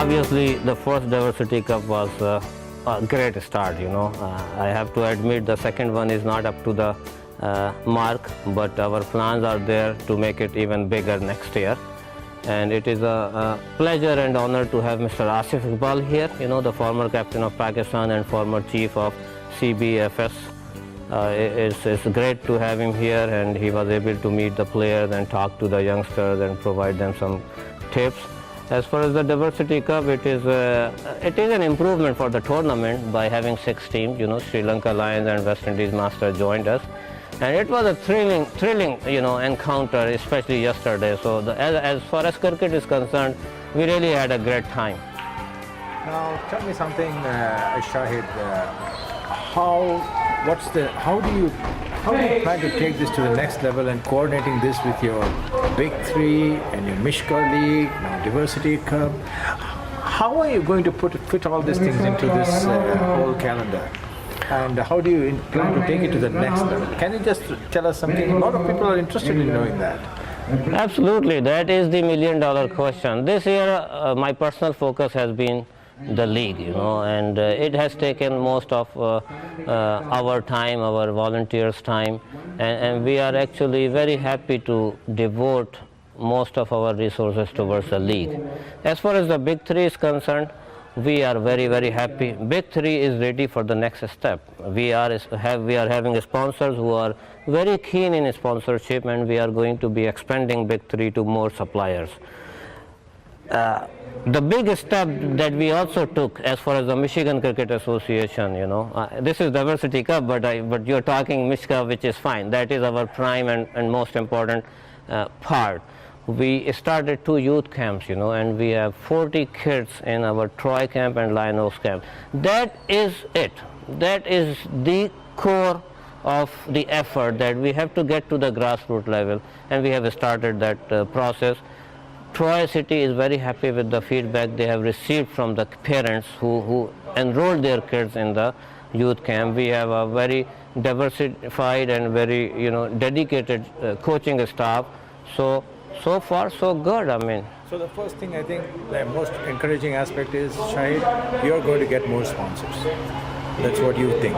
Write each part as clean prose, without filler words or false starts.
Obviously, the first Diversity Cup was a great start, I have to admit the second one is not up to the mark, but our plans are there to make it even bigger next year. And it is a pleasure and honor to have Mr. Asif Iqbal here, the former captain of Pakistan and former chief of CBFS. It's great to have him here, and he was able to meet the players and talk to the youngsters and provide them some tips. As far as the Diversity Cup, it is an improvement for the tournament by having 6 teams. Sri Lanka Lions and West Indies Master joined us, and it was a thrilling, encounter, especially yesterday. So as far as cricket is concerned, we really had a great time. Now, tell me something, Shahid. How do you plan to take this to the next level and coordinating this with your Big Three and your Mishka League, now Diversity Cup? How are you going to fit all these things into this whole calendar? And how do you plan to take it to the next level? Can you just tell us something? A lot of people are interested in knowing that. Absolutely, that is the million-dollar question. This year, my personal focus has been the league, and it has taken most of our time, our volunteers' time, and we are actually very happy to devote most of our resources towards the league. As far as the Big Three is concerned, we are very happy. Big Three is ready for the next step. We are having sponsors who are very keen in sponsorship, and we are going to be expanding Big Three to more suppliers. The big step that we also took as far as the Michigan Cricket Association, this is Diversity Cup, but you're talking Mishka, which is fine. That is our prime and most important part. We started 2 youth camps, and we have 40 kids in our Troy camp and Lion Oaks camp. That is it. That is the core of the effort, that we have to get to the grassroots level, and we have started that process. Troy City is very happy with the feedback they have received from the parents who enrolled their kids in the youth camp. We have a very diversified and very dedicated coaching staff. So far so good. So the first thing, I think the most encouraging aspect is, Shahid, you're going to get more sponsors. That's what you think.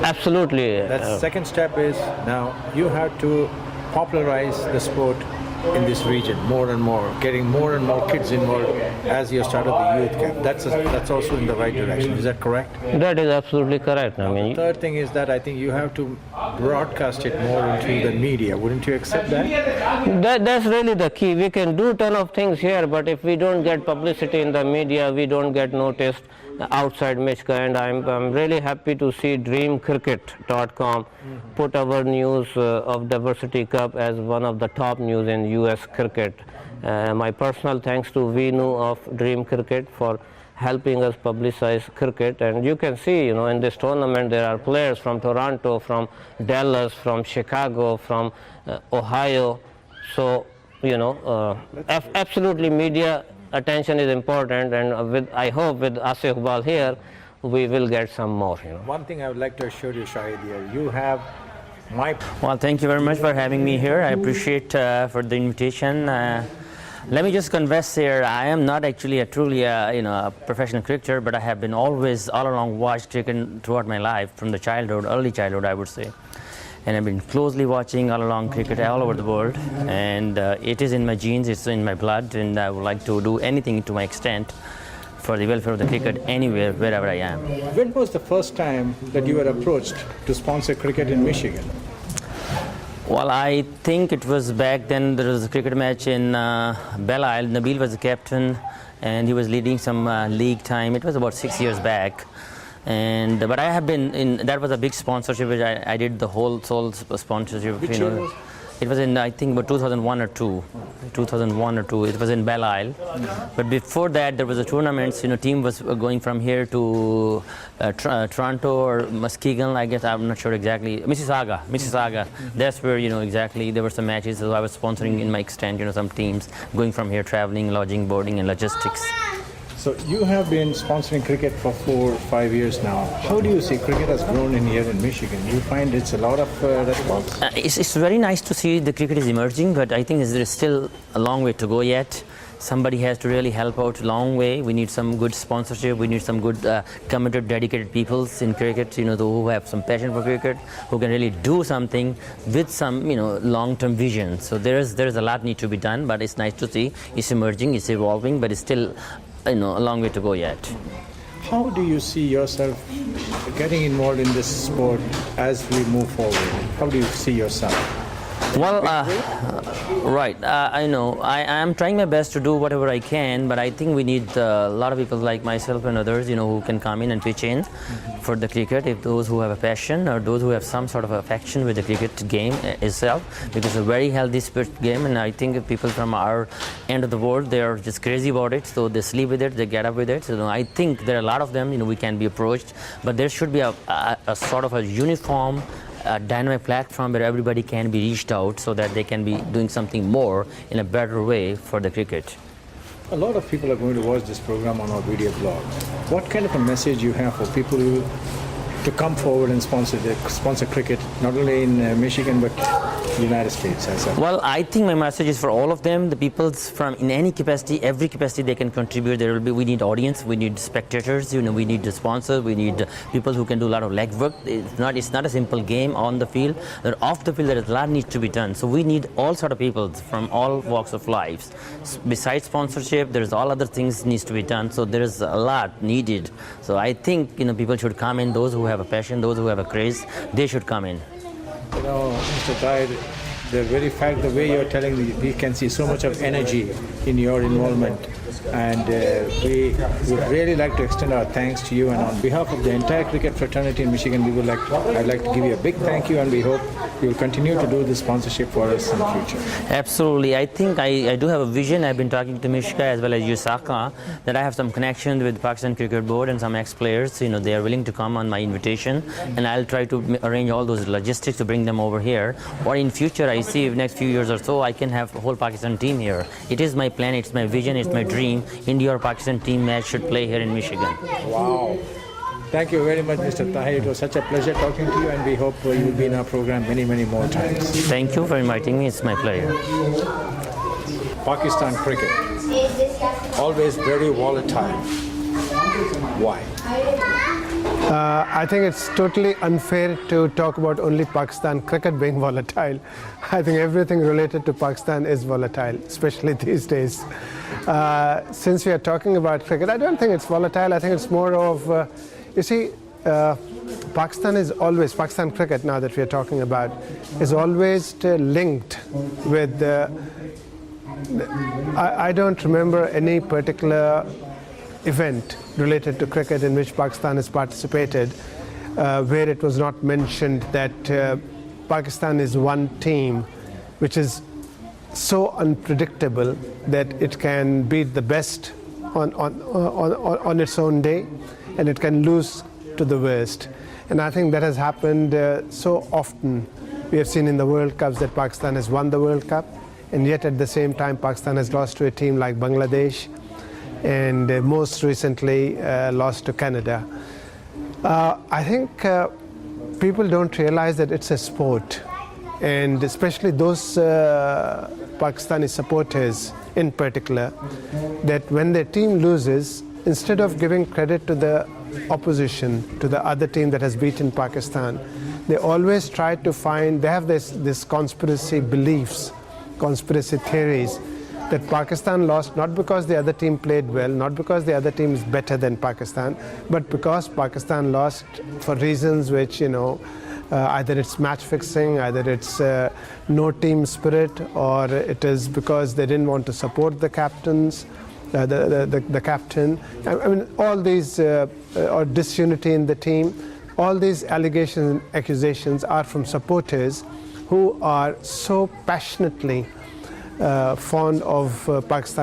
Absolutely. The second step is, now you have to popularize the sport in this region more and more, getting more and more kids involved as you started the youth camp. That's also in the right direction. Is that correct? That is absolutely correct. The third thing is that I think you have to broadcast it more into the media. Wouldn't you accept that? That's really the key. We can do a ton of things here, but if we don't get publicity in the media, we don't get noticed outside Mishka. And I'm really happy to see dreamcricket.com put our news of Diversity Cup as one of the top news in US cricket. My personal thanks to Vinu of Dream Cricket for helping us publicize cricket. And you can see, in this tournament there are players from Toronto, from Dallas, from Chicago, from Ohio. So, absolutely media attention is important, and I hope with Asif Iqbal here, we will get some more. One thing I would like to assure you, Shahid, here, you have my... Well, thank you very much for having me here. I appreciate for the invitation. Let me just confess here, I am not actually a truly a professional cricketer, but I have been always all along watched cricket throughout my life, from the early childhood I would say. And I've been closely watching all along cricket all over the world, and it is in my genes, it's in my blood, and I would like to do anything to my extent for the welfare of the cricket anywhere, wherever I am. When was the first time that you were approached to sponsor cricket in Michigan? Well, I think it was back then. There was a cricket match in Belle Isle. Nabil was the captain, and he was leading some league time. It was about 6 years back. But I have been in, that was a big sponsorship, which I did the whole sponsorship. Which year was it? It was in, I think, about 2001 or 2. 2001 or 2. It was in Belle Isle. But before that, there was a tournament. Team was going from here to Toronto or Muskegon, I guess. I'm not sure exactly. Mississauga. That's where, exactly, there were some matches. So I was sponsoring in my extent, some teams going from here, traveling, lodging, boarding, and logistics. So you have been sponsoring cricket for 4 or 5 years now. How do you see cricket has grown in here in Michigan? Do you find it's a lot of response? It's very nice to see the cricket is emerging, but I think there is still a long way to go yet. somebody has to really help out a long way. We need some good sponsorship. We need some good committed, dedicated people in cricket, who have some passion for cricket, who can really do something with some, long-term vision. So there is a lot need to be done, but it's nice to see it's emerging, it's evolving, but it's still, a long way to go yet. How do you see yourself getting involved in this sport as we move forward? How do you see yourself? Well, right. I know. I am trying my best to do whatever I can, but I think we need a lot of people like myself and others, who can come in and pitch in for the cricket. If those who have a passion or those who have some sort of affection with the cricket game itself, because it's a very healthy spirit game, and I think people from our end of the world, they are just crazy about it. So they sleep with it, they get up with it. So I think there are a lot of them. We can be approached, but there should be a sort of a uniform. A dynamic platform where everybody can be reached out so that they can be doing something more in a better way for the cricket. A lot of people are going to watch this program on our video blog. What kind of a message you have for people to come forward and sponsor cricket, not only in Michigan but the United States as well? Well, I think my message is for all of them, the people from in any capacity, every capacity they can contribute. We need audience, we need spectators, we need the sponsors, we need people who can do a lot of legwork. It's not a simple game on the field. Off the field, there is a lot needs to be done. So we need all sort of people from all walks of life. Besides sponsorship, there's all other things needs to be done. So there is a lot needed. So I think people should come in. Those who have a passion, those who have a craze, they should come in. Mr. Tahir, the very fact, the way you're telling me, we can see so much of energy in your involvement, and we would really like to extend our thanks to you, and on behalf of the entire cricket fraternity in Michigan, I'd like to give you a big thank you, and we hope you'll continue to do this sponsorship for us in the future. Absolutely. I think I do have a vision. I've been talking to Mishka as well as Yusaka that I have some connections with Pakistan Cricket Board and some ex-players. They are willing to come on my invitation, and I'll try to arrange all those logistics to bring them over here. Or in future, I see if next few years or so, I can have a whole Pakistan team here. It is my plan, it's my vision, it's my dream. India or Pakistan team match should play here in Michigan. Wow. Thank you very much, Mr. Tahir. It was such a pleasure talking to you, and we hope you will be in our program many, many more times. Thank you for inviting me. It's my pleasure. Pakistan cricket, always very volatile. Why? I think it's totally unfair to talk about only Pakistan cricket being volatile. I think everything related to Pakistan is volatile, especially these days. Since we are talking about cricket, I don't think it's volatile. I think it's more of, Pakistan cricket now that we are talking about, is always linked with, I don't remember any particular event related to cricket in which Pakistan has participated where it was not mentioned that Pakistan is one team which is so unpredictable that it can beat the best on its own day, and it can lose to the worst. And I think that has happened so often. We have seen in the World Cups that Pakistan has won the World Cup, and yet at the same time Pakistan has lost to a team like Bangladesh, and most recently lost to Canada. I think people don't realize that it's a sport, and especially those Pakistani supporters in particular, that when their team loses, instead of giving credit to the opposition, to the other team that has beaten Pakistan, they always try to find, they have this conspiracy beliefs, conspiracy theories, that Pakistan lost not because the other team played well, not because the other team is better than Pakistan, but because Pakistan lost for reasons which, either it's match fixing, either it's no team spirit, or it is because they didn't want to support the captains, the captain. I mean, all these, or disunity in the team, all these allegations and accusations are from supporters who are so passionately fond of Pakistan.